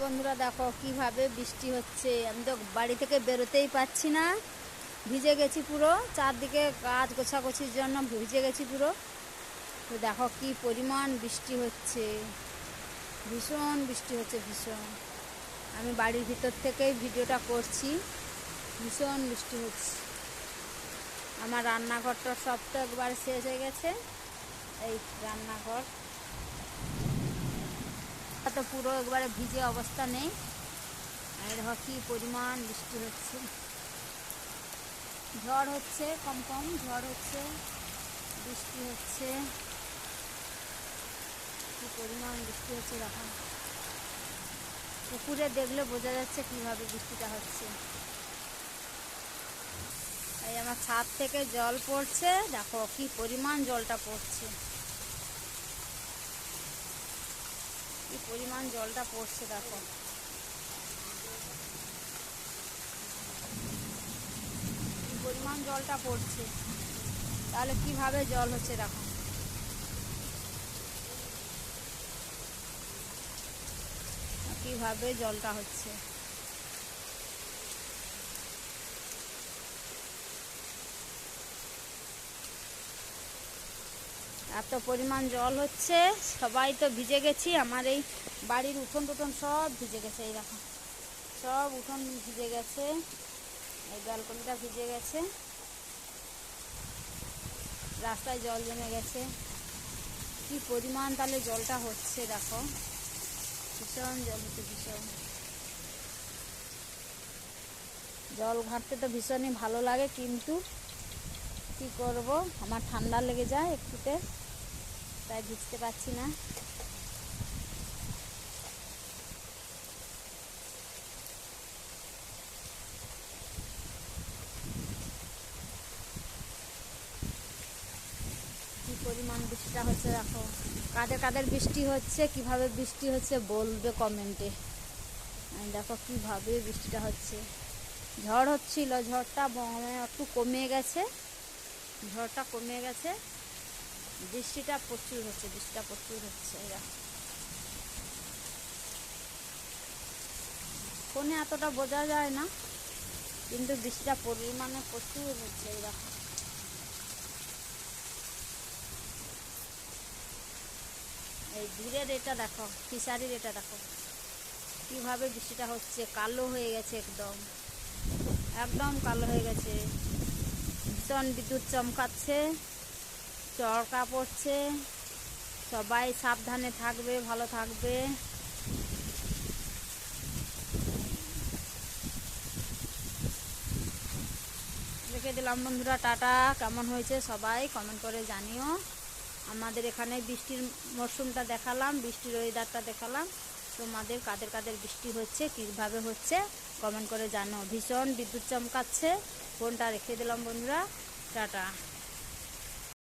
বন্ধুরা দেখো কিভাবে বৃষ্টি হচ্ছে। আমি তো বাড়ি থেকে বেরোতেই পাচ্ছি না, ভিজে গেছি পুরো। চারদিকে গাছ গোছাগুছির জন্য ভিজে গেছি পুরো। তো দেখো কি পরিমাণ বৃষ্টি হচ্ছে, ভীষণ বৃষ্টি হচ্ছে ভীষণ। আমি বাড়ির ভিতর থেকেই ভিডিওটা করছি, ভীষণ বৃষ্টি হচ্ছে। আমার রান্নাঘরটা সব তো একবার শেষ হয়ে গেছে। এই রান্নাঘর তো পুরো একবারে ভিজে অবস্থা নেই। আর দেখো কি পরিমাণ বৃষ্টি হচ্ছে, ঝড় হচ্ছে, কম কম ঝড় হচ্ছে, বৃষ্টি হচ্ছে। কি পরিমাণ বৃষ্টি হচ্ছে দেখো, পুকুরে দেখলে বোঝা যাচ্ছে কিভাবে বৃষ্টিটা হচ্ছে। এই আমার ছাদ থেকে জল পড়ছে, দেখো কি পরিমাণ জলটা পড়ছে, কি পরিমাণ জলটা পড়ছে দেখো। কি পরিমাণ জলটা পড়ছে, তাহলে কিভাবে জল হচ্ছে দেখো। কিভাবে জলটা হচ্ছে, এত পরিমাণ জল হচ্ছে। সবাই তো ভিজে গেছি, আমার এই বাড়ির উঠোন টুঠোন সব ভিজে গেছে। এই দেখো সব উঠোন ভিজে গেছে, এই ব্যালকনিটা ভিজে গেছে, রাস্তায় জল জমে গেছে। কি পরিমাণ তাহলে জলটা হচ্ছে দেখো, ভীষণ জল হচ্ছে ভীষণ। জল ঘাঁটতে তো ভীষণই ভালো লাগে, কিন্তু কি করব, আমার ঠান্ডা লেগে যায় একটুতে, তাই ভিজতে পারছি না। কি পরিমাণ বৃষ্টিটা হচ্ছে দেখো। কাদের কাদের বৃষ্টি হচ্ছে, কিভাবে বৃষ্টি হচ্ছে বলবে কমেন্টে। দেখো কিভাবে বৃষ্টিটা হচ্ছে। ঝড় হচ্ছিল, ঝড়টা একটু কমে গেছে, ঝড়টা কমে গেছে, বৃষ্টিটা প্রচুর হচ্ছে, বৃষ্টিটা প্রচুর হচ্ছে। এরা ফোনে এতটা বোঝা যায় না, কিন্তু বৃষ্টিটা পরিমাণে প্রচুর হচ্ছে। এরা এই দূরের এটা দেখো, ফিশারির এটা দেখো কিভাবে বৃষ্টিটা হচ্ছে। কালো হয়ে গেছে, একদম একদম কালো হয়ে গেছে। ভীষণ বিদ্যুৎ চমকাচ্ছে, চরকা পড়ছে। সবাই সাবধানে থাকবে, ভালো থাকবে। রেখে দিলাম বন্ধুরা, টাটা। কেমন হয়েছে সবাই কমেন্ট করে জানিও। আমাদের এখানে বৃষ্টির মরশুমটা দেখালাম, বৃষ্টির ওয়েদারটা দেখালাম। তোমাদের কাদের কাদের বৃষ্টি হচ্ছে, কীভাবে হচ্ছে কমেন্ট করে জানো। ভীষণ বিদ্যুৎ চমকাচ্ছে। ফোনটা রেখে দিলাম বন্ধুরা, টাটা।